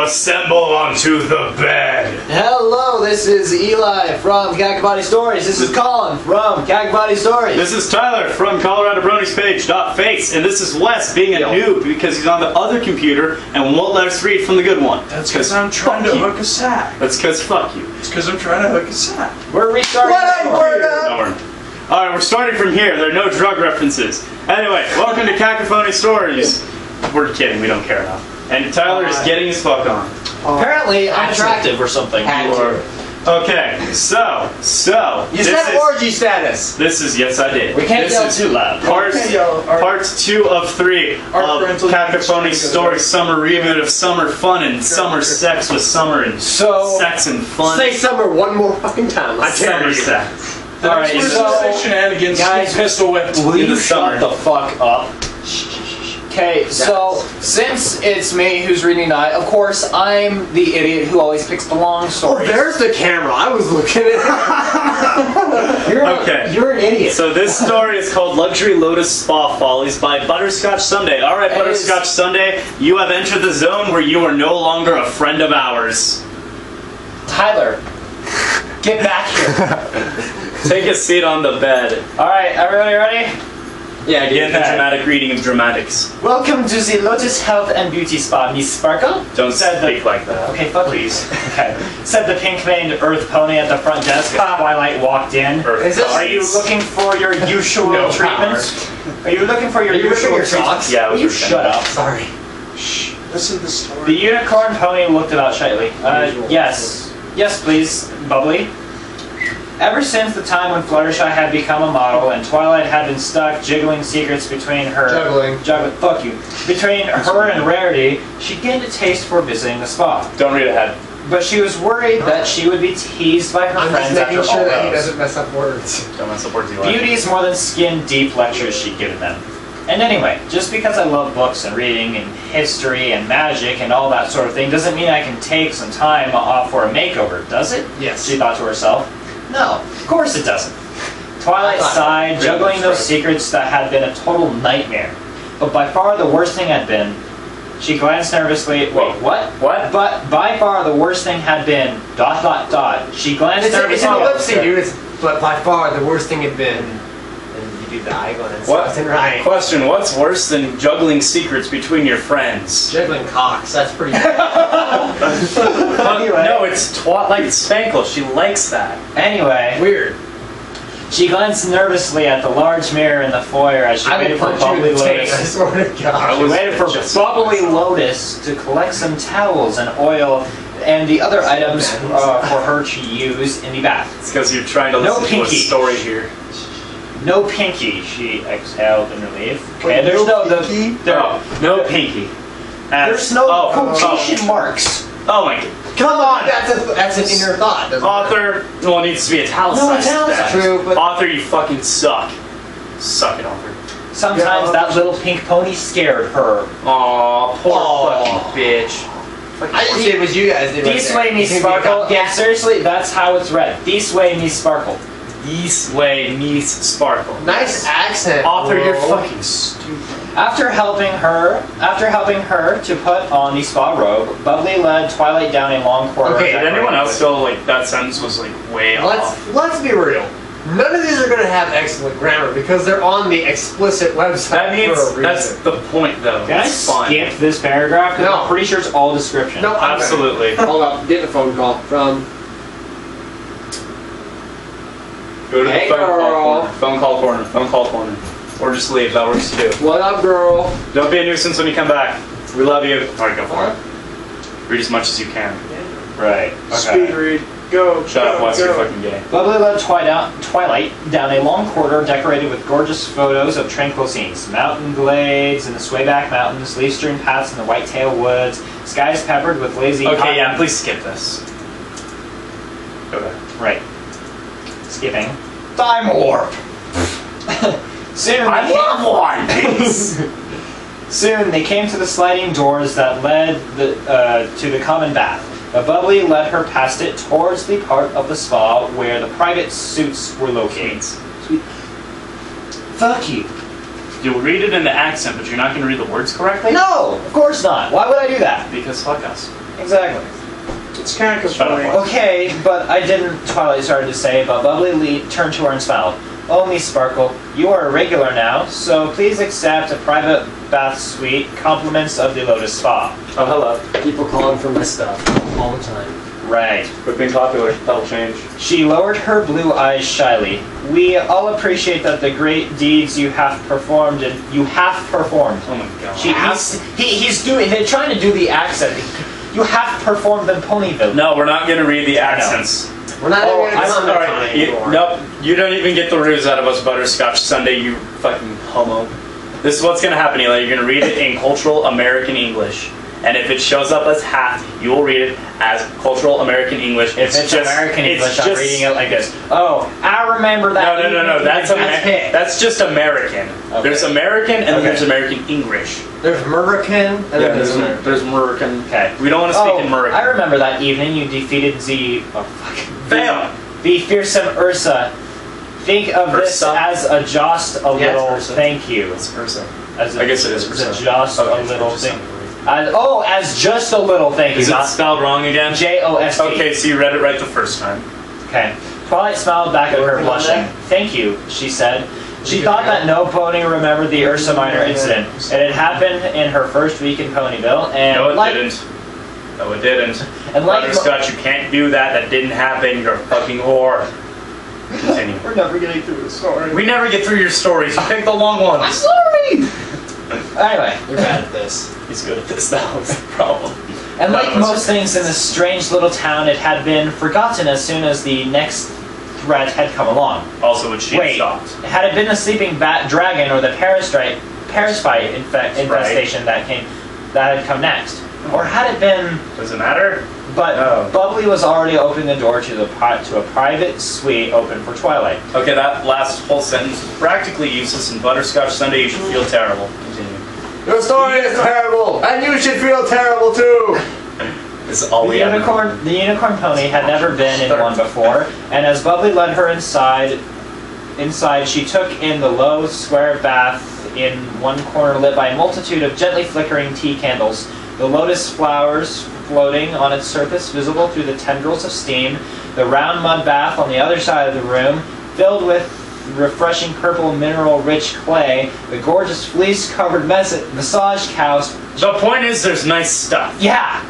Assemble onto the bed. Hello, this is Eli from Kakabody Stories. This is Colin from Kakabody Stories. This is Tyler from ColoradoBroniespage.face. And this is Wes being a noob because he's on the other computer and won't let us read from the good one. That's because I'm trying to hook a sack. That's because fuck you. It's because I'm trying to hook a sack. We're restarting. Alright, we're starting from here. There are no drug references. Anyway, welcome to Cacophony Stories. We're kidding, we don't care enough. And Tyler is getting his fuck on. Apparently, I'm attractive or something. Okay, so you said orgy status. This is yes, I did. We can't yell too loud. Part 2 of 3 of Cacophony Stories Summer Reboot of Summer Fun and Summer Sex with Summer and Sex and Fun. Say summer one more fucking time. I tell you. Sex. All right, so shenanigans, guys, pistol whipped. Will you shut the fuck up? Okay, so since it's me who's reading tonight, of course I'm the idiot who always picks the long stories. Oh, there's the camera. I was looking at it. You're an idiot. So this story is called Luxury Lotus Spa Follies by ButterScotch Sundae. All right, ButterScotch Sundae, you have entered the zone where you are no longer a friend of ours. Tyler, get back here. Take a seat on the bed. All right, everybody ready? Yeah, again, the dramatic reading of dramatics. Welcome to the Lotus Health and Beauty Spa, Miss Sparkle. Don't speak like that. Okay, fuck please. Okay. Said the pink-veined earth pony at the front desk as Twilight walked in. Are you looking for your usual treatments? Are you looking for your usual treatments? Yeah, will you shut up? Sorry. Shh. Listen to the story. The unicorn pony looked about shyly. Yes. Yes, please, Bubbly. Ever since the time when Fluttershy had become a model and Twilight had been stuck jiggling secrets between her... Fuck you. Between her and Rarity, she gained a taste for visiting the spa. Don't read ahead. But she was worried that she would be teased by her friends after all I'm just making sure that he doesn't mess up words. Don't mess up words. Beauty is more than skin deep lectures she'd given them. And anyway, just because I love books and reading and history and magic and all that sort of thing doesn't mean I can take some time off for a makeover, does it? Yes. She thought to herself. No, of course it doesn't. Twilight sighed, juggling those secrets that had been a total nightmare. But by far the worst thing had been... She glanced nervously... Wait, what? What? But by far the worst thing had been... ... She glanced nervously... It's an ellipsis, dude. But by far the worst thing had been... And you do the eye going and something right. Question, what's worse than juggling secrets between your friends? Juggling cocks, that's pretty bad. Anyway. No, it's Twilight Spankle. She likes that. Anyway. Weird. She glanced nervously at the large mirror in the foyer as she waited for Bubbly Lotus. I swear to God. She waited for Bubbly Lotus to collect some towels and oil and the other items for her to use in the bath. It's because you're trying to listen to a story here. No pinky, she exhaled in relief. Okay, there's no pinky? No pinky. There's no quotation marks. Oh my god. Come on! That's an inner thought. Author, well, it needs to be italicized. No, italicized. True, but... Author, you fucking suck. Suck it, author. Sometimes that little pink pony scared her. Aw, poor fucking bitch. I didn't say it was you guys. This way, Miss Sparkle. Yeah, seriously, that's how it's read. This way, Miss Sparkle. This way, Miss Sparkle. Nice accent. Author, you're fucking stupid. After helping her to put on the spa robe, Bubbly led Twilight down a long corridor. Okay, did anyone else feel like that sentence was like way off? Let's be real. None of these are going to have excellent grammar because they're on the explicit website. That means that's the point, though. Can I skip this paragraph? Because I'm pretty sure it's all description. No, absolutely. Hold up, get a phone call from. Go to the phone call corner. Or just leave, that works too. What up, girl? Don't be a nuisance when you come back. We love you. Alright, go for it. Read as much as you can. Right. Okay. Speed read. Go. Shut up, Wes, you're fucking gay. Bubbly led Twilight down a long corridor decorated with gorgeous photos of tranquil scenes. Mountain glades in the Swayback Mountains, leaf-strewn paths in the Whitetail Woods, skies peppered with lazy... Okay, yeah, please skip this. Okay. Right. Skipping. Time warp! Soon I love One Piece! Soon they came to the sliding doors that led to the common bath. But Bubbly led her past it towards the part of the spa where the private suites were located. Sweet. Fuck you. You'll read it in the accent, but you're not going to read the words correctly? No, of course not. Why would I do that? Because fuck us. Exactly. It's kind of Shut up, funny. Mark. Okay, but I didn't, Twilight started to say, but Bubbly Lee turned to her and smiled. Oh, Miss Sparkle, you are a regular now, so please accept a private bath suite, compliments of the Lotus Spa. Oh, hello. People calling for my stuff all the time. Right. Quit being popular. That'll change. She lowered her blue eyes shyly. We all appreciate that the great deeds you have performed, and you have performed. Oh my god. He's doing, they're trying to do the accent. You have performed in Ponyville. No, we're not going to read the accents. We're not Oh, even I'm going Alright, anymore. nope. You don't even get the ruse out of us, ButterScotch Sundae, you fucking homo. This is what's going to happen, Eli. You're going to read it in cultural American English. And if it shows up as half, you will read it as cultural American English. If it's American English, I'm reading it like this. Oh, I remember that. No. That's just American. Okay. There's American and then Okay. there's American English. There's American and then there's American. There's American. Okay. We don't want to speak in American. I remember that evening you defeated Fail. the fearsome Ursa. Think of this Ursa? as a just a Yeah, it's little Ursa. thank you. It's Ursa. As I guess it is as a Ursa. just a Okay, little just thing. sounded weird. As just a little thank you. Is it Not spelled wrong again? J-O-S-T. Okay, so you read it right the first time. Okay. Twilight smiled back at her, Working on blushing. that? Thank you, she said. She You thought good? that no pony remembered the Ursa Minor incident. It had happened in her first week in Ponyville, and No, it like, didn't. No, it didn't. And like ButterScotch, you can't do that. That didn't happen. You're a fucking whore. Continue. we're never getting through the story. We never get through your stories. You pick the long ones. sorry. Anyway, You're bad at this. He's good at this. That was the problem. and None like of us most are. things in this strange little town, it had been forgotten as soon as the next threat had come along. Also, which she Wait. stopped. Had it been the sleeping bat dragon or the parasite infestation that had come next, or had it been? Does it matter? But Oh. Bubbly was already opening the door to a private suite open for Twilight. Okay, that last whole sentence practically useless in ButterScotch Sundae. You should feel terrible. Continue. Your story is terrible, and you should feel terrible too. This is all The we ever. unicorn pony had never been in one before, and as Bubbly led her inside, she took in the low, square bath in one corner lit by a multitude of gently flickering tea candles. The lotus flowers floating on its surface, visible through the tendrils of steam. The round mud bath on the other side of the room, filled with refreshing purple mineral-rich clay. The gorgeous fleece-covered massage cows. The point is, there's nice stuff. Yeah.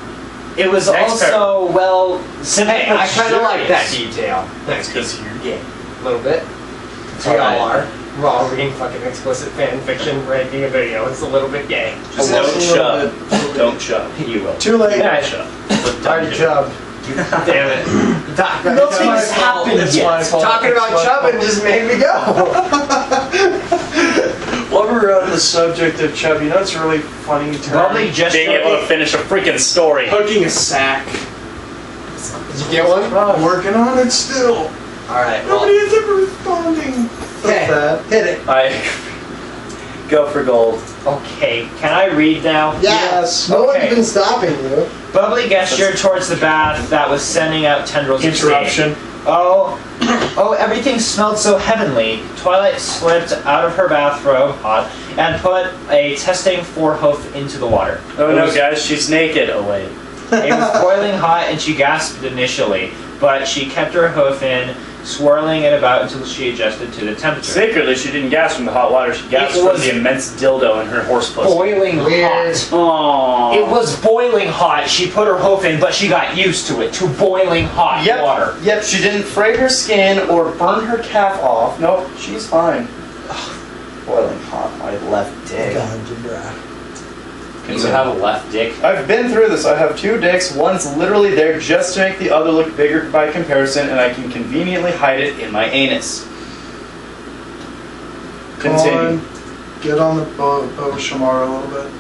It was Next also, well, simply Hey, I kind of like that luxurious. detail. That's because you're gay. A little bit. We all are. We're all reading fucking explicit fan fiction, writing a video. It's a little bit gay. Just Just don't a shove. little Don't shove. You will. Too late. Yeah. Don't shove. Already chubbed. Damn it. It's Nothing's my fault. happened It's yet. my fault. Talking about It's my chubbing fault. just made me go. While we're on the subject of chub, you know it's a really funny term? Bubbly just Being able to finish a freaking story. Hooking a sack. Did you get one? I'm working on it still. Alright, Nobody well. is ever responding. Okay, That. hit it. I go for gold. Okay, can I read now? Yes. No Okay. one's been stopping you. Bubbly gestured towards the bath that was sending out tendrils of steam. Interruption. Oh, everything smelled so heavenly. Twilight slipped out of her bathrobe and put a testing forehoof into the water. Oh It no, was- guys, she's naked. Oh wait. It was boiling hot and she gasped initially, but she kept her hoof in, swirling it about until she adjusted to the temperature. Secretly, she didn't gasp from the hot water. She gasped It from was- the immense dildo in her horse pussy. Boiling Weird. hot. Aww. It was boiling hot. She put her hoof in, but she got used to it, to boiling hot water. Yep, she didn't fray her skin or burn her calf off. Nope, she's fine. Boiling hot, my left dick. You have a left dick. I've been through this. I have two dicks. One's literally there just to make the other look bigger by comparison, and I can conveniently hide it in my anus. Come Continue. on. Get on the boat, Shamar, a little bit.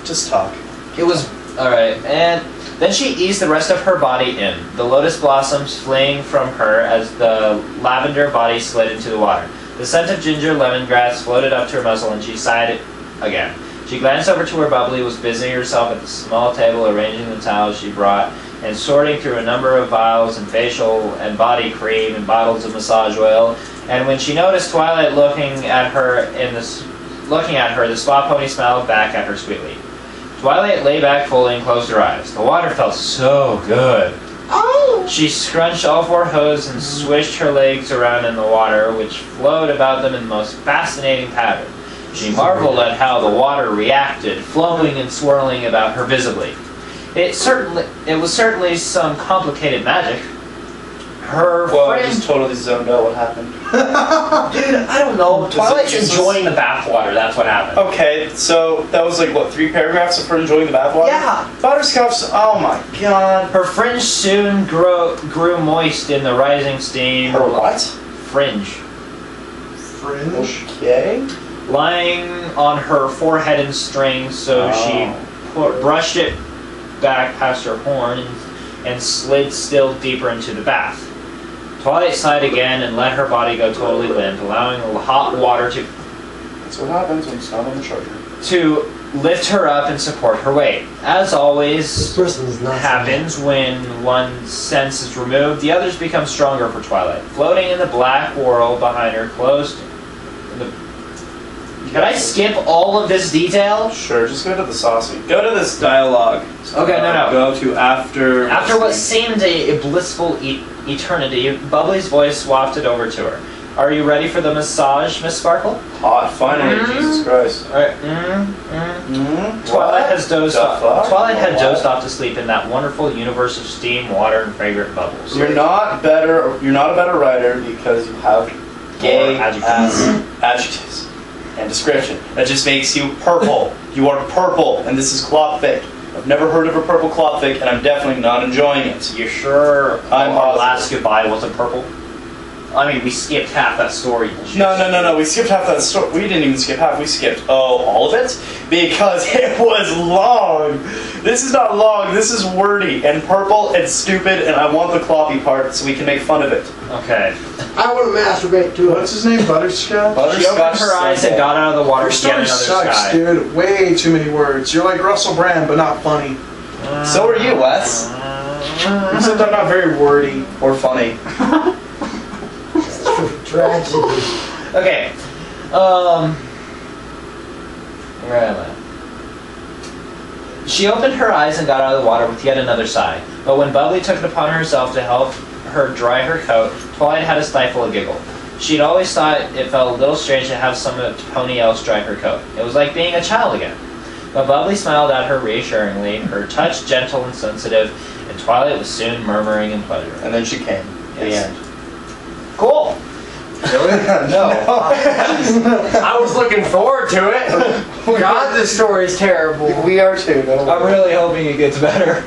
Just talk. It was alright, and then she eased the rest of her body in, the lotus blossoms fleeing from her as the lavender body slid into the water. The scent of ginger lemongrass floated up to her muzzle, and she sighed again. She glanced over to where Bubbly was busying herself at the small table, arranging the towels she brought, and sorting through a number of vials and facial and body cream and bottles of massage oil And when she noticed Twilight looking at her, the spa pony smiled back at her sweetly. Twilight lay back fully and closed her eyes. The water felt so good. Oh! She scrunched all four hooves and swished her legs around in the water, which flowed about them in the most fascinating pattern. She marveled at how the water reacted, flowing and swirling about her visibly. It was certainly some complicated magic. Her Well, I friend... just totally zoned out. What happened? Dude, I don't know. Twilight's enjoying the bathwater. That's what happened. Okay, so that was like, what, 3 paragraphs of her enjoying the bathwater? Yeah. Butterscotch, oh my god. Her fringe soon grew moist in the rising steam. Her what? Fringe. Fringe. Okay. Lying on her forehead in strings, so she brushed it back past her horn and slid still deeper into the bath. Twilight sighed again and let her body go totally limp, allowing the hot water That's what happens when it's not on the charger. to lift her up and support her weight. As always This person is not happens when one sense is removed, the others become stronger for Twilight. Floating in the black whirl behind her, closed... Can I skip all of this detail? Sure, just go to the saucy. Go to this dialogue. Okay, no. Go to after... After what seemed a blissful eternity, Bubbly's voice wafted over to her. Are you ready for the massage, Miss Sparkle? Hot, finally, Jesus Christ. Alright. Twilight had dozed off to sleep in that wonderful universe of steam, water, and fragrant bubbles. You're not a better writer because you have Gay adjectives and description. That just makes you purple. You are purple, and this is clopfic. I've never heard of a purple clopfic, and I'm definitely not enjoying it. You sure I'm our positive. last goodbye wasn't purple? I mean, we skipped half that story. No. We skipped half that story. We didn't even skip half. We skipped, all of it? Because it was long. This is not long. This is wordy and purple and stupid, and I want the cloppy part so we can make fun of it. Okay. I want to masturbate to it. What's his name? Butterscotch? She opened her eyes and got out of the water Your to get story another sucks, sky. dude. Way too many words. You're like Russell Brand, but not funny. So are you, Wes. Except I'm not very wordy. Or funny. Tragedy. Okay. Where am I? She opened her eyes and got out of the water with yet another sigh. But when Bubbly took it upon herself to help her dry her coat, Twilight had to stifle a giggle. She'd always thought it felt a little strange to have some pony else dry her coat. It was like being a child again. But Bubbly smiled at her reassuringly, her touch gentle and sensitive, and Twilight was soon murmuring in pleasure. And then she came. The Yes. end. Cool! No. I was looking forward to it. God, this story is terrible. We are too. No. I'm really hoping it gets better.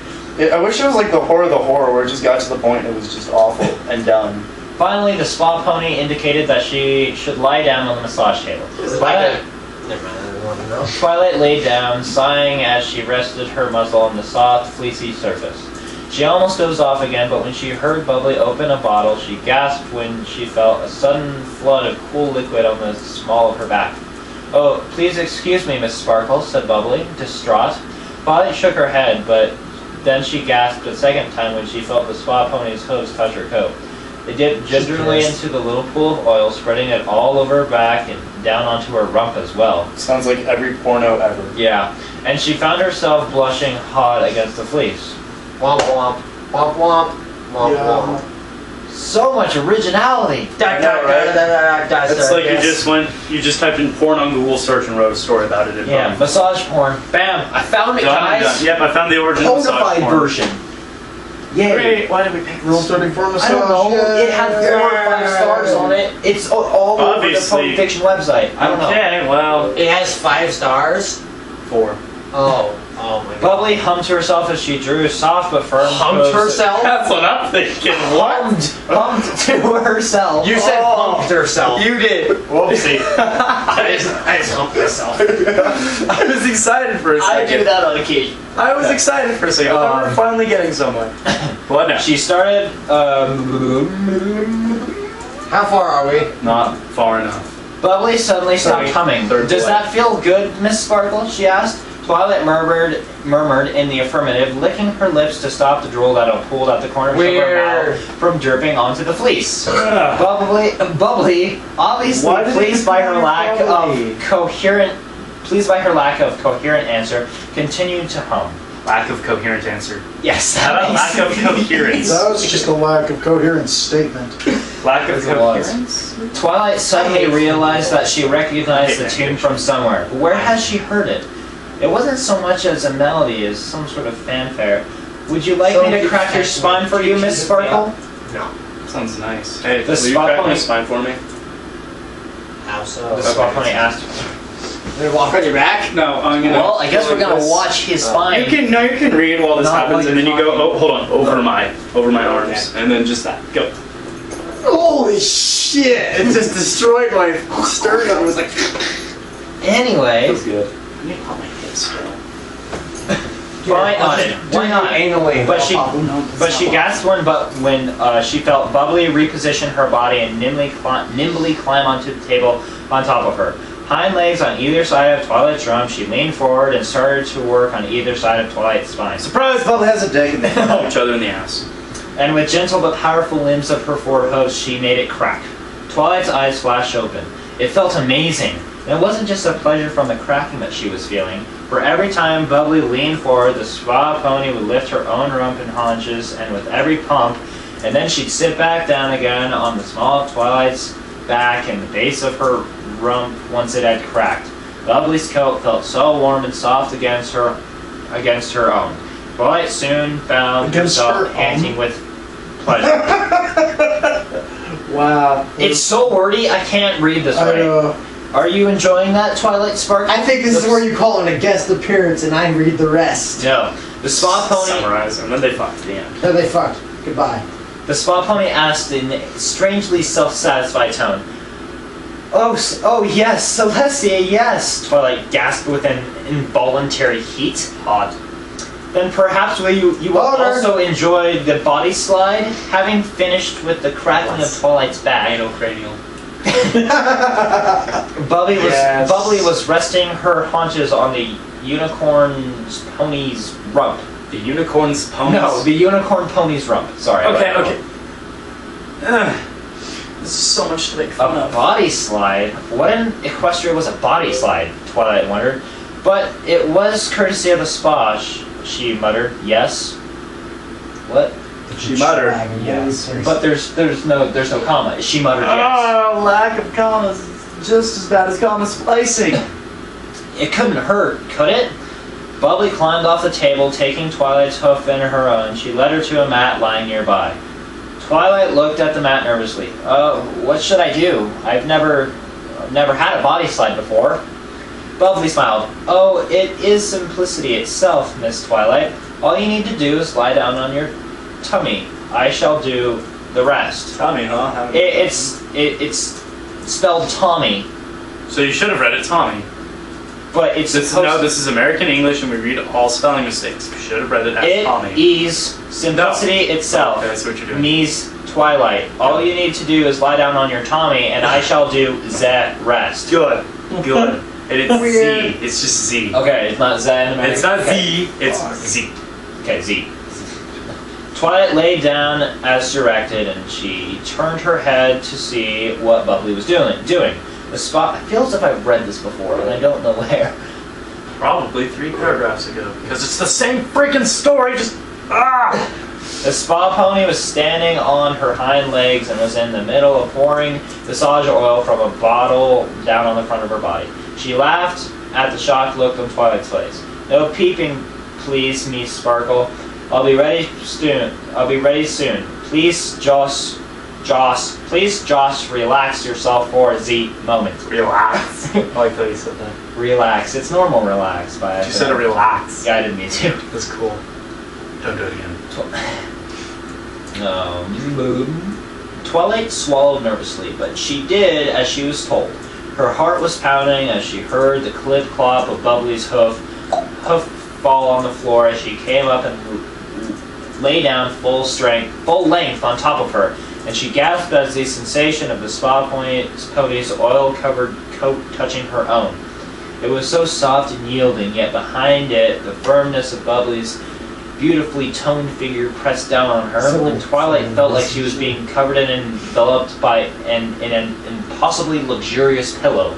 I wish it was like the horror, where it just got to the point and it was just awful and done. Finally, the spa pony indicated that she should lie down on the massage table. Is it like a... Never mind, I don't want to know. Twilight lay down, sighing as she rested her muzzle on the soft, fleecy surface. She almost dozed off again, but when she heard Bubbly open a bottle, she gasped when she felt a sudden flood of cool liquid on the small of her back. "Oh, please excuse me, Miss Sparkle," said Bubbly, distraught. Twilight shook her head, but then she gasped a second time when she felt the spa pony's hooves touch her coat. They dipped gingerly into the little pool of oil, spreading it all over her back and down onto her rump as well. Sounds like every porno ever. Yeah, and she found herself blushing hot against the fleece. Womp womp. Womp womp. Womp womp. So much originality! It's like you just typed in porn on Google search and wrote a story about it. Yeah, massage porn. Bam! I found it, Done. guys! Yep, I found the original massage Codified porn. version. Yay! Great. Why did we pick Rule this? 34 massage. I don't know. It had 4 or 5 stars on it. It's all over the Obviously. Pony Fiction website. I don't know. Okay, well, It has 5 stars? 4. Oh. Oh my god. Bubbly hummed to herself as she drew soft but firm. Humped herself? That's what I'm thinking. Hummed to herself. You said humped herself. You did. Whoopsie. I just humped myself. I was excited for a I second. do that on occasion. I was excited for a second. I thought we were finally getting somewhere. What now? She started. How far are we? Not far enough. Bubbly suddenly stopped humming. Third Does delay. that feel good, Miss Sparkle? She asked. Twilight murmured in the affirmative, licking her lips to stop the drool that pooled at the corners of her mouth from dripping onto the fleece. Bubbly, obviously pleased by her lack of coherent answer, continued to hum. Lack of coherent answer. Yes. How about lack of coherence? That was just a lack of coherent statement. Lack of It coherence? Twilight suddenly realized that she recognized the tune from somewhere. But where has she heard it? It wasn't so much as a melody as some sort of fanfare. Would you like me to crack your spine for you, Miss Sparkle? No. Sounds nice. Hey, The will you spot crack my pony- spine for me? How so? The spot pony asked. Gonna walk on your back? No, I'm gonna. Well, I guess we're gonna this. watch his spine. You can read while this Not happens, while and then you you're go. Oh, hold on, over Oh. my arms, and then just that. Go. Holy shit! It just destroyed my sternum. It was like. good. Anyway, I need to pop my hips still. why not? Why not? Anally. But she gasped when she felt Bubbly reposition her body and nimbly climb onto the table on top of her. Hind legs on either side of Twilight's rump, she leaned forward and started to work on either side of Twilight's spine. Surprise, Bubba has a dick. Each other in the ass. And with gentle but powerful limbs of her forward host, she made it crack. Twilight's eyes flashed open. It felt amazing. And it wasn't just a pleasure from the cracking that she was feeling. For every time Bubbly leaned forward, the spa pony would lift her own rump and haunches, and with every pump, and then she'd sit back down again on the small of Twilight's back and the base of her rump once it had cracked. Bubbly's coat felt so warm and soft against her own. Twilight soon found Against herself her panting with pleasure. Wow. It's so wordy, I can't read this right. Are you enjoying that, Twilight Sparkle? I think this is where you call in a guest appearance and I read the rest. No. The spa pony. Summarize, and then they fucked. The end. No, they fucked. Goodbye. The spa pony asked in a strangely self-satisfied tone. Oh yes, Celestia, yes. Twilight gasped with an involuntary heat. Odd. Then perhaps you will also enjoy the body slide, having finished with the cracking of Twilight's back. Anal cranial. Bubbly was resting her haunches on the unicorn's pony's rump. The unicorn's ponies. No, the unicorn pony's rump. Sorry. Okay. This is so much to make A fun of. body slide? What in Equestria was a body slide? Twilight wondered. But it was courtesy of the spa, she muttered. Yes. What? She muttered. Yes. But there's no comma. She muttered yes. Oh, lack of commas is just as bad as comma splicing. It couldn't hurt, could it? Bubbly climbed off the table, taking Twilight's hoof in her own. She led her to a mat lying nearby. Twilight looked at the mat nervously. What should I do? I've never had a body slide before. Bubbly smiled. Oh, it is simplicity itself, Miss Twilight. All you need to do is lie down on your tummy. I shall do the rest. Tommy, huh? It's spelled Tommy, So you should have read it Tommy. but it's This is American English, and we read all spelling mistakes. You should have read it as Tommy. It is simplicity itself. Okay, that's what you're doing. Me's Twilight. All you need to do is lie down on your Tommy, and I shall do the rest. Good. And it's Weird. Z. It's just Z. Okay, it's not Z in American. It's not Okay. Z. It's Z. Okay, Z. Twilight lay down as directed, and she turned her head to see what Bubbly was doing. The spot. I feel as if I've read this before, and I don't know where. Probably 3 paragraphs ago. Because it's the same freaking story, just... The spa pony was standing on her hind legs and was in the middle of pouring massage oil from a bottle down on the front of her body. She laughed at the shocked look on Twilight's face. No peeping, please, Miss Sparkle. I'll be ready soon. Please, Joss, relax yourself for the moment. Relax. I like that you said that. Relax. It's normal relax. By You said relax. guided me to. That's cool. Don't do it again. Twilight swallowed nervously, but she did as she was told. Her heart was pounding as she heard the clip-clop of Bubbly's hoof fall on the floor as she came up and lay down full length on top of her, and she gasped as the sensation of the spa pony's oil-covered coat touching her own. It was so soft and yielding, yet behind it, the firmness of Bubbly's beautifully toned figure pressed down on her, and Twilight felt like she was being covered in and enveloped by an impossibly luxurious pillow.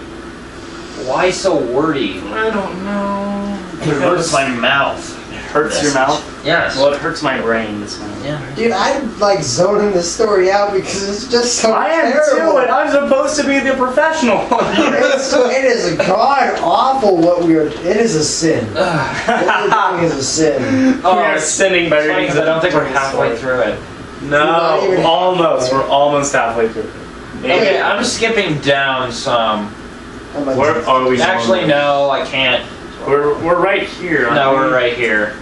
Why so wordy? I don't know. It hurts my mouth. Hurts your mouth? Yes. Well, it hurts my brain. This one. Yeah. Dude, I'm like zoning this story out because it's just so I am terrible. too, and I'm supposed to be the professional. It is god awful what we are. It is a sin. What we're doing is a sin. We are sinning by reading. Because I don't think we're halfway through it. No, even almost. halfway. We're almost halfway through. Maybe. Okay, I'm skipping down some. I'm like, Where are we? Actually, no, I can't. We're right here. aren't No, we? we're right here.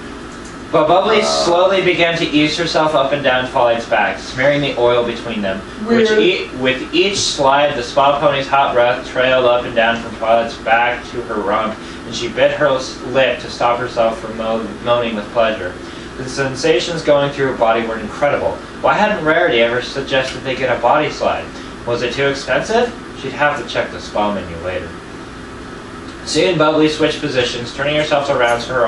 But Bubbly slowly began to ease herself up and down Twilight's back, smearing the oil between them. With each slide, the spa pony's hot breath trailed up and down from Twilight's back to her rump, and she bit her lip to stop herself from moaning with pleasure. The sensations going through her body were incredible. Why hadn't Rarity ever suggested they get a body slide? Was it too expensive? She'd have to check the spa menu later. Soon Bubbly switched positions, turning herself around so her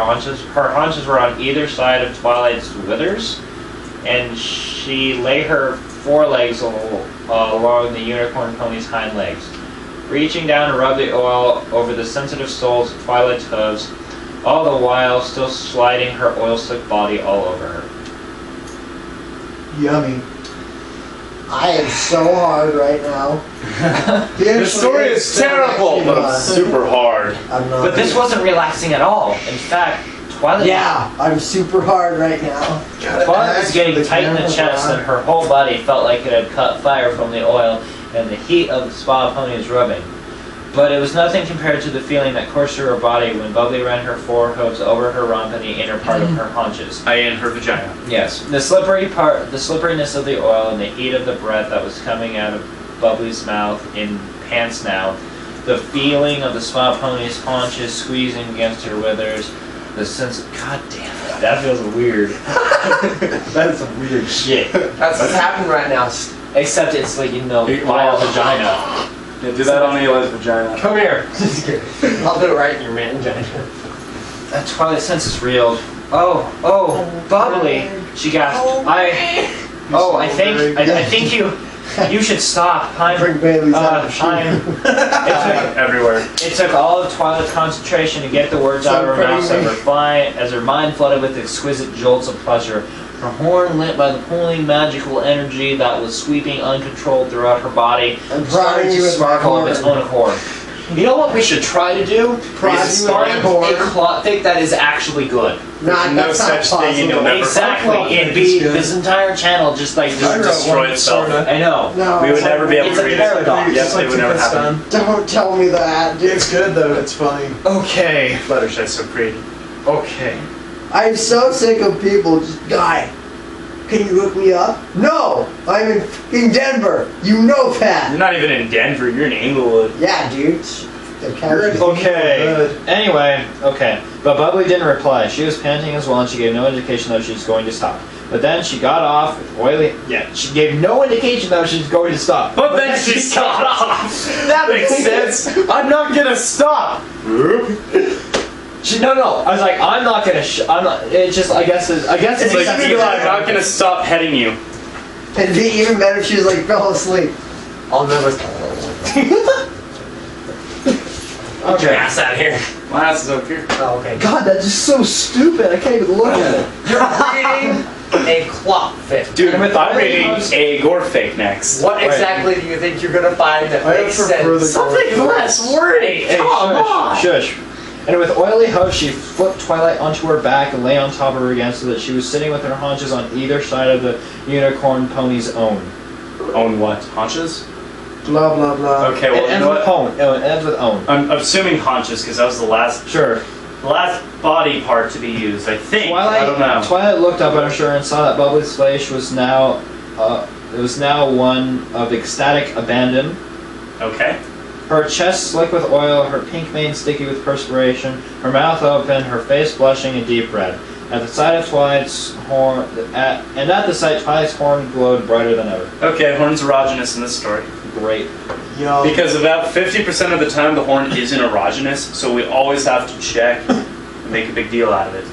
haunches were on either side of Twilight's withers, and she lay her forelegs along the unicorn pony's hind legs. Reaching down to rub the oil over the sensitive soles of Twilight's hooves, all the while still sliding her oil-slick body all over her. Yummy. I am so hard right now. The story is terrible, but it's super hard. I'm not. But this wasn't relaxing at all. In fact, Twilight... Yeah, I'm super hard right now. Twilight was getting tight in the chest, and her whole body felt like it had caught fire from the oil and the heat of the spa pony's rubbing. But it was nothing compared to the feeling that coursed through her body when Bubbly ran her forehooves over her rump and the inner part of her haunches. In her vagina. Yes, the slipperiness of the oil and the heat of the breath that was coming out of Bubbly's mouth in pants now, the feeling of the spa pony's haunches squeezing against her withers, the sense of... God damn it, that feels weird. That is some weird shit. That's what's happening right now. Except it's like, you know, my vagina. Yeah, do that on Eli's vagina. Come here. Just kidding. I'll do it right in your vagina. That Twilight sense is real. Oh, Bubbly, she gasped. I think you should stop. Bring Bailey's out of Everywhere. It took all of Twilight's concentration to get the words out of her mouth as her mind flooded with exquisite jolts of pleasure. Her horn, lit by the pulling magical energy that was sweeping uncontrolled throughout her body, started to sparkle of its own accord. You know what we should try to do? Is find a clock thick that is actually good. No such thing, and you'll never Exactly. It'd be this entire channel just destroy itself. I know. No, We would never be able It's to a read paradox. it. Yes, it would never happen. Don't tell me that, dude. It's good though, it's funny. Okay. Fluttershy's so pretty. Okay. I'm so sick of people just, guy, can you look me up? No! I'm in Denver. You know that. You're not even in Denver, you're in Inglewood. Yeah, dude. Okay. Anyway, okay. But Bubbly didn't reply. She was panting as well, and she gave no indication that she was going to stop. But then she got off with oily... Yeah, she gave no indication that she was going to stop. But then she got off! That makes sense! I'm not gonna stop! No. I was like, I'm not gonna. I'm not. It's just. I guess it's It's like, Eli, I'm not gonna stop petting you. It'd be even better if she was like, fell asleep. I'll never. Get your ass out of here. My ass is up here. Oh, okay. God, that's just so stupid. I can't even look at it. You're reading a clock fit. Dude, And with I'm reading Oil's- a gore fake next. What exactly do you think you're gonna find that I makes prefer the sense? Something less wordy! Hey, Come on! shush. And with oily hose, she flipped Twilight onto her back and lay on top of her again so that she was sitting with her haunches on either side of the unicorn pony's own. Own what? Haunches? Blah blah blah. Okay, It well, you ends know with what? own. It ends with own. I'm assuming haunches because that was the last Sure. body part to be used, I think. I don't know. Twilight looked up at her and saw that Bubbly's face was now, one of ecstatic abandon. Okay. Her chest slick with oil, her pink mane sticky with perspiration, her mouth open, her face blushing a deep red. At the sight of Twilight's horn, Twilight's horn glowed brighter than ever. Okay, horn's erogenous in this story. Great. Yo. Because about 50% of the time the horn isn't erogenous, so we always have to check and make a big deal out of it.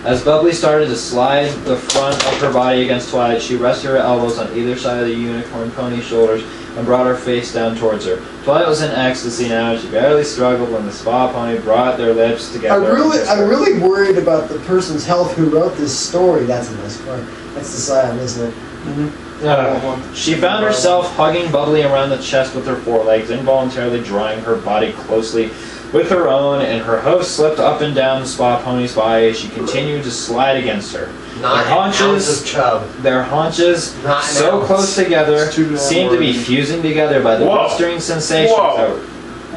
As Bubbly started to slide the front of her body against Twilight, she rested her elbows on either side of the unicorn pony's shoulders and brought her face down towards her. Twilight was in ecstasy now. She barely struggled when the spa pony brought their lips together. I'm really worried about the person's health who wrote this story. That's the best part. That's the scion, isn't it? She found herself hugging Bubbly around the chest with her forelegs, involuntarily drawing her body closely with her own, and her host slipped up and down the spa pony's body as she continued to slide against her. Not Their haunches, of chub. their haunches Not so close together seemed to be fusing together by the blistering sensations that were...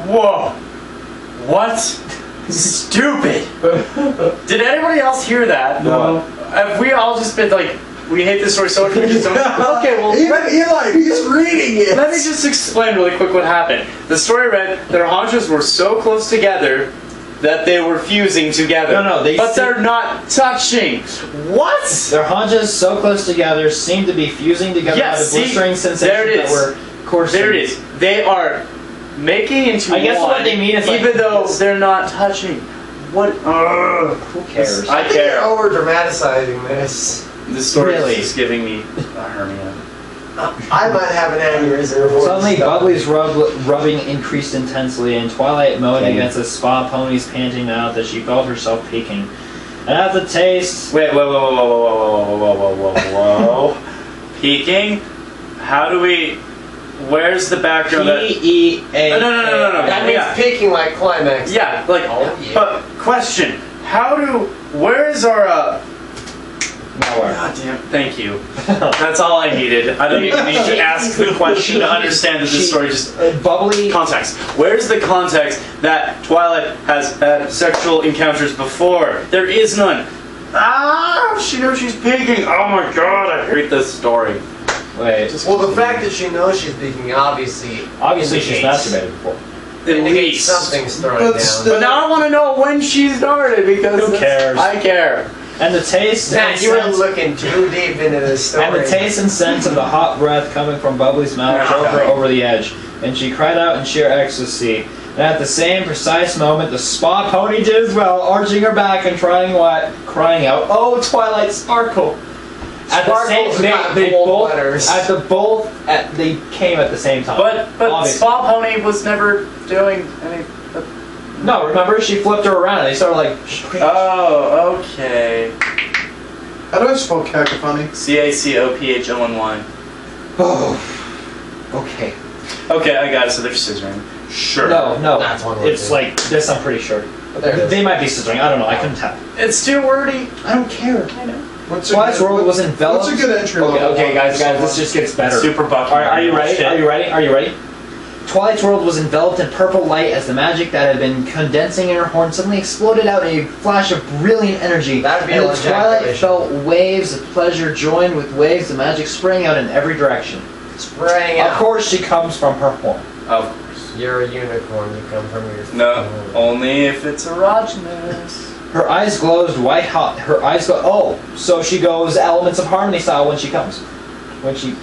Whoa! What? Stupid! Did anybody else hear that? No. Have we all just been like, we hate this story so much we just don't... Okay, well... Even Eli, he's reading it! Let me just explain really quick what happened. The story read, their haunches were so close together that they were fusing together. No, they're not touching. What? Their haunches so close together seemed to be fusing together by the blistering sensations that were coursing. There it is. They are making into I guess one, what they mean is even though they're not touching. What? Who cares? I care. You're over dramatizing this. This story Really? is giving me a hernia. I might have an aneurysm. Suddenly, Bubbly's rubbing increased intensely, and Twilight moaned against the spa pony's panting mouth as she felt herself peaking. And at the taste... Wait, whoa. Peaking? How do we... Where's the background that... P-E-A... No. That means peaking like climax. Yeah, like... Oh, yeah. But, question. How do... Where is our, Nowhere. God damn, thank you. That's all I needed. I don't even need to ask the question to understand that this story just... Bubbly... Context. Where's the context that Twilight has had sexual encounters before? There is none. She knows she's peeking. Oh my god, I hate this story. Wait. Well, the fact that she knows she's peeking obviously she's masturbated before. indicates something's throwing down. But now I want to know when she started because who cares? I care. And the taste Man, and you were scent, looking too deep into this story. and the taste and scent of the hot breath coming from Bubbly's mouth drove her over the edge, and she cried out in sheer ecstasy. And at the same precise moment, the spa pony did as well, arching her back and crying out, "Oh, Twilight Sparkle!" At the same, they came at the same time. But obviously. Spa Pony was never doing any. No, remember she flipped her around and they started like. Oh, okay. How do I spell cacophony? CACOPHONY. Oh. Okay. Okay, I got it. So they're scissoring. Sure. No. That's one word, It's too. like this. I'm pretty sure. But there it is. They might be scissoring. I don't know. I couldn't tell. It's too wordy. I don't care. I know. Twilight's world was enveloped. What's a good entry level? Okay, guys, this just gets better. Super bucky. Are you ready? Are you ready? Twilight's world was enveloped in purple light as the magic that had been condensing in her horn suddenly exploded out in a flash of brilliant energy. That'd be and an the Twilight ejaculation. felt waves of pleasure joined with waves of magic spraying out in every direction. Spraying Of out. course, she comes from her horn. Of course. You're a unicorn. You come from your. No, only if it's erogenous. Her eyes glowed white hot. Her eyes go. Oh, so she goes Elements of Harmony style when she comes. When she.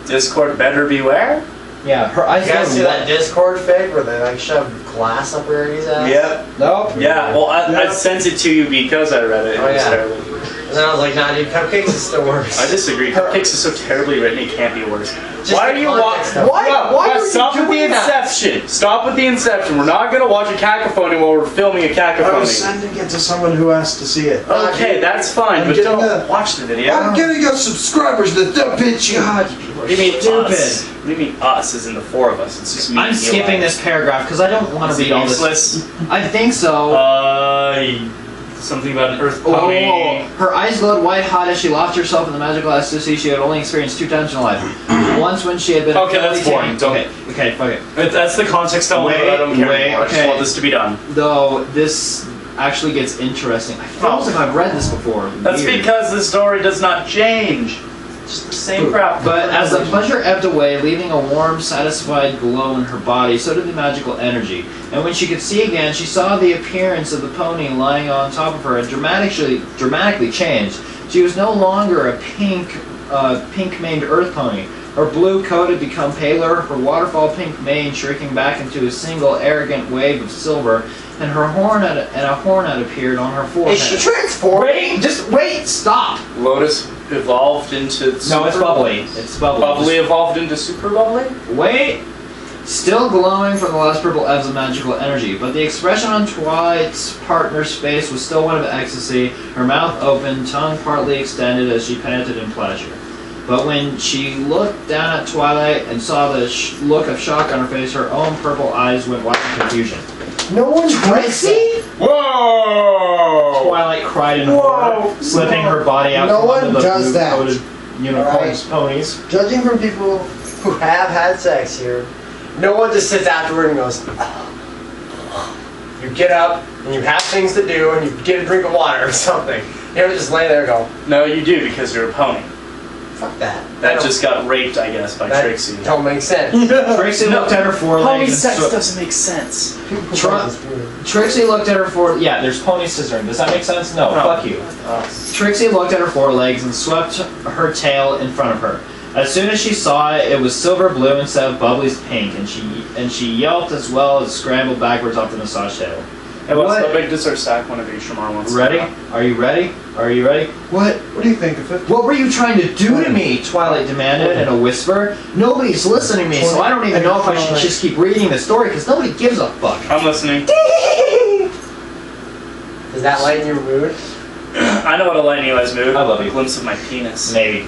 Discord better beware. Yeah, her eyes You guys glowed see that white. Discord fake where they like shove glass up Rarity's ass? Yep. Nope. Yeah. Well, I sent it to you because I read it. Oh, It was yeah. terrible. And then I was like, nah, dude, Cupcakes is still worse. I disagree. Cupcakes is so terribly written, it can't be worse. Just Why the are you context of it. Why are you stop with the doing that? inception. Stop with the inception. We're not gonna watch a cacophony while we're filming a I was cacophony. sending it to someone who asked to see it. Okay, that's fine, I'm but getting don't watch the video. I'm getting us subscribers that don't pitch you. God, you people are What do you mean stupid. us? What do you mean us? As in the four of us? It's just me. I'm and skipping Eli. this paragraph because I don't want Is to it read all this. useless? I think so. Something about an earth Oh, pony. her eyes glowed white hot as she lost herself in the magical ecstasy she had only experienced 2 times in her life. Once when she had been. Okay, that's fully boring. tamed- Okay, fuck it. That's the context only, but I don't care anymore. I just okay. want this to be done. Though this actually gets interesting. I feel as if I've read this before. That's Weird. because the story does not change. It's just the same crap. But as the pleasure ebbed away, leaving a warm, satisfied glow in her body, so did the magical energy. And when she could see again, she saw the appearance of the pony lying on top of her had dramatically changed. She was no longer a pink-maned earth pony. Her blue coat had become paler, her waterfall pink mane shrinking back into a single arrogant wave of silver, and her horn had appeared on her forehead. Is she transformed? Wait, just wait, stop! Lotus evolved into No, it's bubbly. It's bubbly. Bubbly evolved into super bubbly? Wait! Still glowing from the last purple ebbs of magical energy, but the expression on Twilight's partner's face was still one of ecstasy, her mouth open, tongue partly extended as she panted in pleasure. But when she looked down at Twilight and saw the look of shock on her face, her own purple eyes went wide in confusion. No one Trixie? Whoa! Twilight cried in horror, slipping her body out No from one under the does that. blue-coated unicorn's ponies. Judging from people who have had sex here, no one just sits afterward and goes, You get up and you have things to do and you get a drink of water or something. You don't just lay there and go, No, you do because you're a pony. fuck that. That just got raped, I guess, by That Trixie. don't make sense. Trixie looked at her Pony forelegs sex and doesn't make sense. Trixie looked at her yeah, there's pony scissoring. Does that make sense? No, fuck you. Trixie looked at her forelegs and swept her tail in front of her. As soon as she saw it, it was silver blue instead of Bubbly's pink, and she yelped as well as scrambled backwards off the massage table. Hey, what's What? the big dessert stack one of you, Shamar wants to Ready? know? Are you ready? Are you ready? What? What do you think of it? What were you trying to do to me? Twilight demanded in a whisper. Nobody's listening to me, so I don't even know if I should just keep reading the story because nobody gives a fuck. I'm listening. Does that lighten your mood? I know what to lighten Eli's mood. I love you. A glimpse of my penis. Maybe.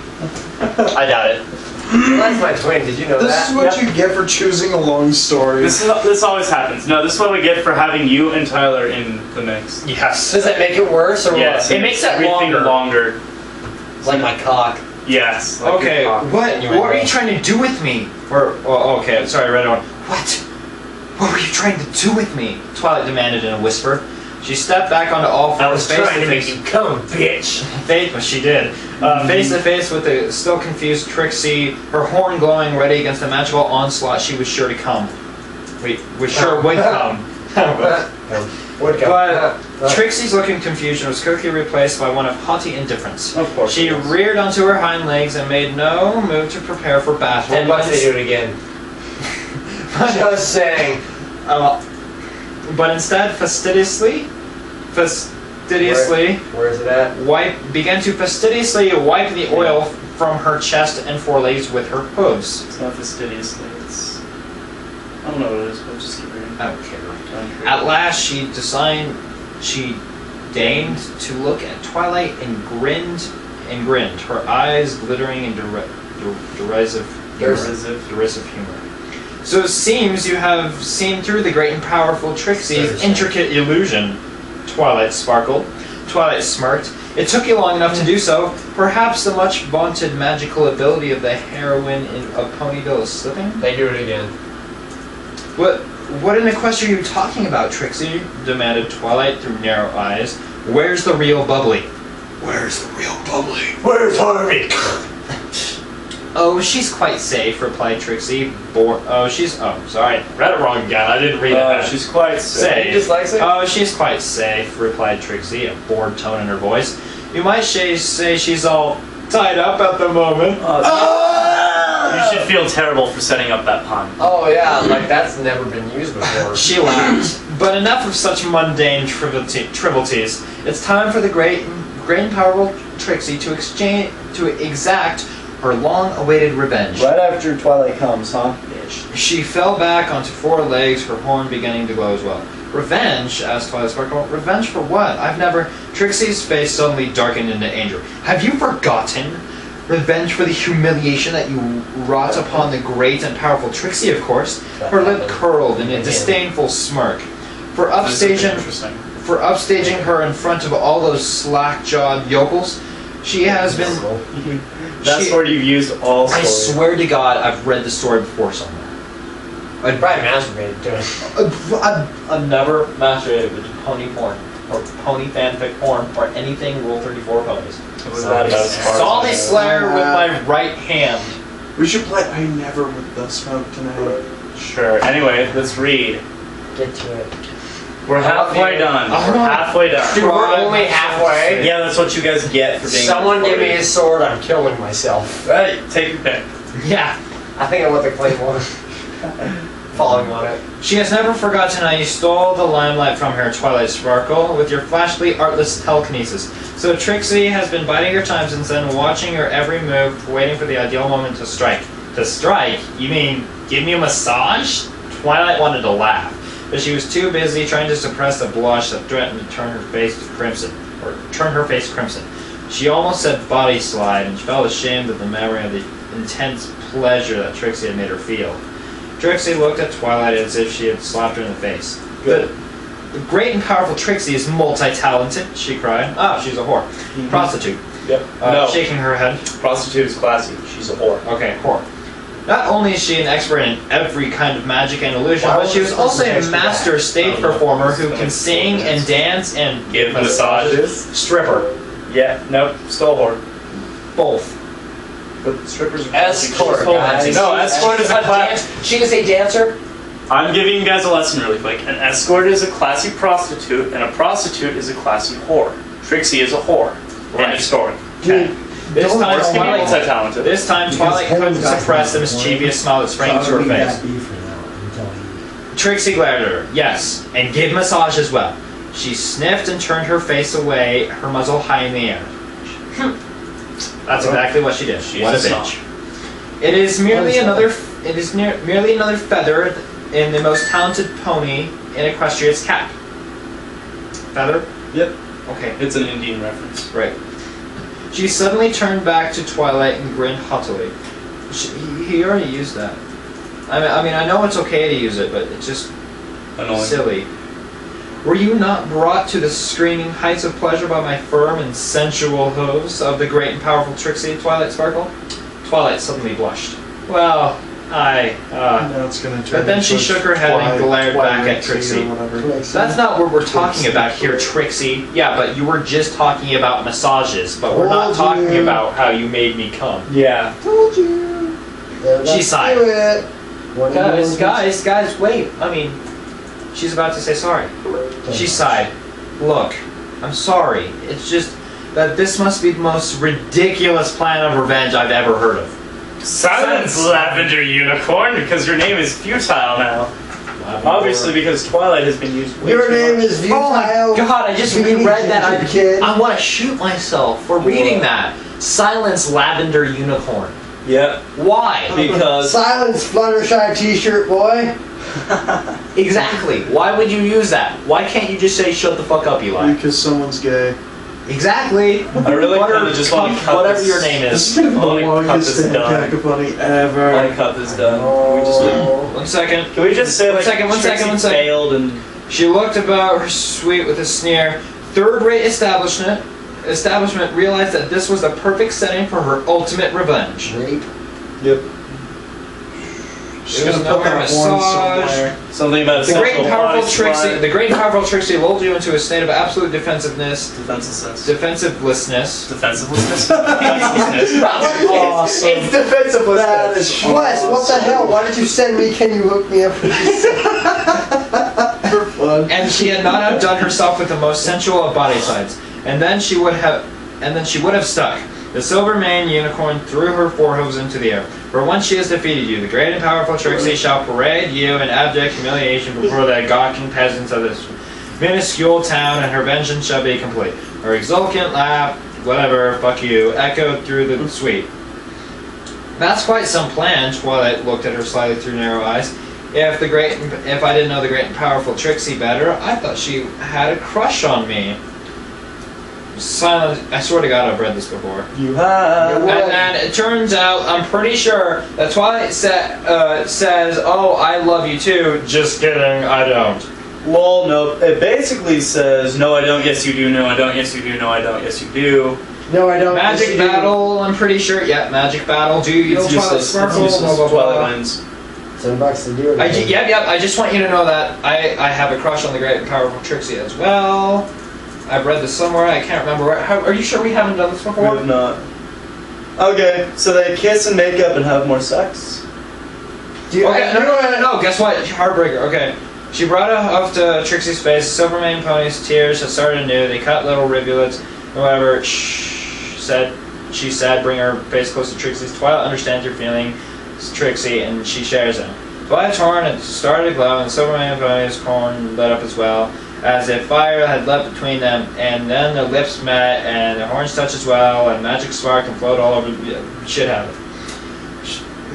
I doubt it. That's my twin. Did you know This that? is what you get for choosing a long story. This always happens. No, this is what we get for having you and Tyler in the mix. Yes. Does that make it worse or Yes, what? It makes it everything longer. Like my cock. Yes. Okay, your cock. what Anyway. were you trying to do with me? Okay, sorry, I read it wrong. What were you trying to do with me? Twilight demanded in a whisper. She stepped back onto all fours. I was face trying to face- make you come, bitch. Well, she did. Face to face with the still confused Trixie, her horn glowing ready against the magical onslaught she was sure to come. Would come. Would go. But Trixie's look of confusion was quickly replaced by one of haughty indifference. Of course. She reared onto her hind legs and made no move to prepare for battle. 10 bucks to do it again. Just saying. But instead, fastidiously, Where is it at? began to fastidiously wipe the oil from her chest and forelegs with her hooves. It's not fastidiously. It's. I don't know what it is, but just keep reading. I don't care. At last, she deigned to look at Twilight and grinned, her eyes glittering in derisive humor. So it seems you have seen through the great and powerful Trixie's intricate illusion. Twilight sparkled. Twilight smirked. It took you long enough to do so. Perhaps the much vaunted magical ability of the heroine of Ponyville is slipping? They do it again. What in the quest are you talking about, Trixie? Demanded Twilight through narrow eyes. Where's the real Bubbly? Where's the real Bubbly? Where's Harvey? Oh, she's quite safe, replied Trixie. Sorry. Read it wrong again. I didn't read it. She's quite safe. He just likes it? Oh, she's quite safe, replied Trixie, a bored tone in her voice. You might say she's all tied up at the moment. You should feel terrible for setting up that pun. Oh yeah, like that's never been used before. She laughed. But enough of such mundane trivialities. It's time for the great and powerful Trixie to exact her long-awaited revenge. Right after Twilight comes, huh? She fell back onto four legs, her horn beginning to glow as well. Revenge? Asked Twilight Sparkle. Revenge for what? Trixie's face suddenly darkened into anger. Have you forgotten? Revenge for the humiliation that you wrought upon the great and powerful Trixie, of course. Her lip curled in a disdainful smirk. For upstaging her in front of all those slack-jawed yokels, she has been... That's where you've used all I stories. swear to God, I've read the story before somewhere. I'd probably masturbated to it. I've never masturbated with pony porn, or pony fanfic porn, or anything Rule 34 ponies. Was that about as far as Solid I- Slayer with my right hand. We should play I Never with the Smoke tonight. Sure. Anyway, let's read. Get to it. We're halfway done. We're halfway done. Dude, we're only halfway. Yeah, that's what you guys get for being. Someone give me a sword, I'm killing myself. Hey, take your pick. Yeah. I think I want the Claymore. Following on it. She has never forgotten how you stole the limelight from her, Twilight Sparkle, with your flashily artless telekinesis. So Trixie has been biding her time since then, watching her every move, waiting for the ideal moment to strike. To strike? You mean give me a massage? Twilight wanted to laugh, but she was too busy trying to suppress the blush that threatened to turn her face crimson. She almost said body slide, and she felt ashamed of the memory of the intense pleasure that Trixie had made her feel. Trixie looked at Twilight as if she had slapped her in the face. Good. The great and powerful Trixie is multi-talented, she cried. Ah, she's a whore. Prostitute. Yep. No. Shaking her head. Prostitute is classy. She's a whore. Okay, whore. Not only is she an expert in every kind of magic and illusion, but she was also a master stage performer who can sing and dance and Give massages. Stripper. Yeah. Nope. Still a whore. Both. But strippers are Escort, guys. No, escort is a class. She can say dancer. I'm giving you guys a lesson really quick. An escort is a classy prostitute, and a prostitute is a classy whore. Trixie is a whore. End of story. Dude, This don't time, tell me. Twilight, Multi-talented. this time Twilight couldn't suppress the mischievous smile that sprang to her face. Trixie glared at her. Yes, and give massage as well. She sniffed and turned her face away, her muzzle high in the air. That's exactly what she did. What a bitch. It is merely another. It is merely another feather in the most talented pony in Equestria's cap. Feather? Yep. Okay. It's an Indian reference. Right. She suddenly turned back to Twilight and grinned haughtily. He already used that. I mean, I know it's okay to use it, but it's just Annoying. silly. Were you not brought to the screaming heights of pleasure by my firm and sensual hooves of the great and powerful Trixie, Twilight Sparkle? Twilight suddenly blushed. Well, Now it's gonna turn but then she into shook her head and glared back at Trixie. or whatever. That's not what we're talking about here, Trixie. Yeah, but you were just talking about massages, but we're not Told talking you. about how you made me come. Yeah. Told you. Yeah, She sighed. do it. What are you doing? Guys, wait. I mean, she's about to say sorry. She sighed. Look, I'm sorry. It's just that this must be the most ridiculous plan of revenge I've ever heard of. Silence, Lavender Unicorn, because your name is futile now. Obviously, because Twilight has been used way Your too name much. is Vutile. Oh my god, I just Beanie reread that. Ginger Kid. I want to shoot myself for reading that. Silence, Lavender Unicorn. Yep. Why? Because Silence Fluttershy t-shirt boy. Exactly. Why would you use that? Why can't you just say shut the fuck up, Eli? Because someone's gay. Exactly. I really kinda just want to cut whatever this. your name This is. is gonna be the I wanna cut longest this thing down. cacophony I ever. want to cut this down. Can we just, 1 second. can we just say like One second. Trixie failed and She looked about her suite with a sneer. Third-rate establishment realized that this was the perfect setting for her ultimate revenge. Rape. yep. She's It was gonna put nowhere that one massage. somewhere. Something about The great and sexual powerful body Trixie. slide. The great and powerful Trixie lulled you into a state of absolute defensiveness, Defenselessness. defensivelessness. Defensiveness. Defenselessness. Awesome. It's defensivelessness. That is Wes, what the hell? Why did you send me? Can you hook me up with this? For fun. And she had not outdone herself with the most sensual of body sides. And then she would have stuck. The silver-maned unicorn threw her forehooves into the air. For once she has defeated you, the great and powerful Trixie shall parade you in abject humiliation before the gawking peasants of this minuscule town, and her vengeance shall be complete. Her exultant laugh, whatever, fuck you, echoed through the suite. That's quite some plan, Twilight looked at her slightly through narrow eyes. If I didn't know the great and powerful Trixie better, I thought she had a crush on me. Silence. I swear to God, I've read this before. You have. And then it turns out, I'm pretty sure that Twilight says, "Oh, I love you too." Just kidding, I don't. Lol, no. It basically says, no, I don't, yes, you do, no, I don't, yes, you do, no, I don't, yes, you do. No, I don't. Magic Yes, you do. battle. I'm pretty sure. Yeah, magic battle. Do you It's Twilight useless. Sparkle? It's Blah, useless. blah, blah. Twilight wins. $7 to do it. Yep. I just want you to know that I have a crush on the great and powerful Trixie as well. I've read this somewhere. I can't remember where. Are you sure we haven't done this We before? have not. Okay, so they kiss and make up and have more sex. Do you, Okay, no. Guess what? Heartbreaker. Okay. She brought up to Trixie's face. Silvermane pony's tears had started anew. They cut little rivulets. Whatever. Shh. Said. she said, bring her face close to Trixie's. Twilight understands your feelings, Trixie, and she shares them. Twilight's horn had started to glow, and the silver magnify's horn lit up as well, as if fire had leapt between them, and then their lips met, and their horns touched as well, and magic sparked and flowed all over. Shit happened.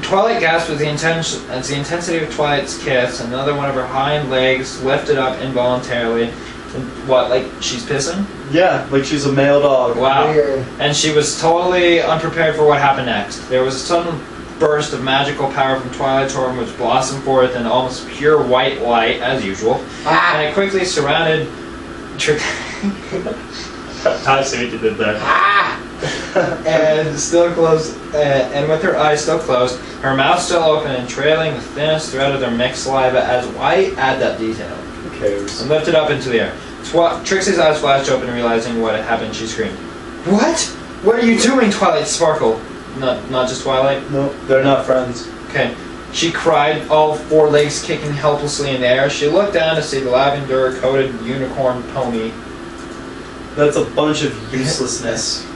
Twilight gasped with the intensity of Twilight's kiss. Another one of her hind legs lifted up involuntarily. What, like she's pissing? Yeah, like she's a male dog. Wow. Weird. And she was totally unprepared for what happened next. There was a sudden burst of magical power from Twilight's horn, which blossomed forth in almost pure white light, as usual. Ah. And it quickly surrounded I see what you did there. and still closed, and with her eyes still closed, her mouth still open and trailing the thinnest thread of their mixed saliva as white, add that detail, Who cares? and lifted up into the air. Trixie's eyes flashed open, and realizing what had happened, she screamed, "What? What are you doing, Twilight Sparkle?" Not just Twilight? No, they're not friends. Okay. She cried, all four legs kicking helplessly in the air. She looked down to see the lavender-coated unicorn pony. That's a bunch of uselessness.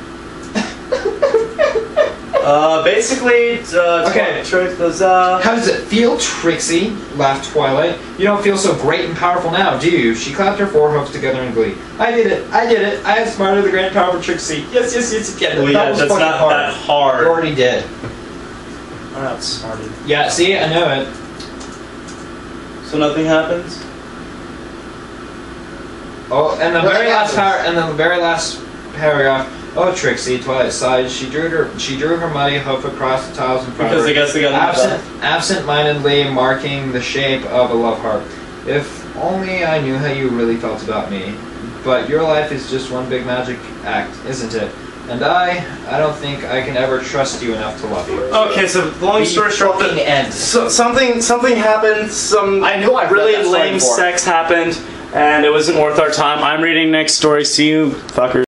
Basically, Okay. How How does it feel, Trixie? Laughed Twilight. You don't feel so great and powerful now, do you? She clapped her four hooves together in glee. I did it! I did it! I outsmarted the grand powerful Trixie. Yes, yes, yes, again. Well, yeah, was that's fucking not hard. that You hard. already did. I'm outsmarted. Yeah, see? I know it. So nothing happens? Oh, and the What very last happens? paragraph. Oh, Trixie, Twilight sighed. She drew her muddy hoof across the tiles in front of Because her. I guess they got Absent-mindedly marking the shape of a love heart. If only I knew how you really felt about me. But your life is just one big magic act, isn't it? And I don't think I can ever trust you enough to love you. Okay, so long story short, fucking end. so something happened. Some I knew I'd read really that story lame before. sex happened, and it wasn't worth our time. I'm reading next story. See you, fuckers.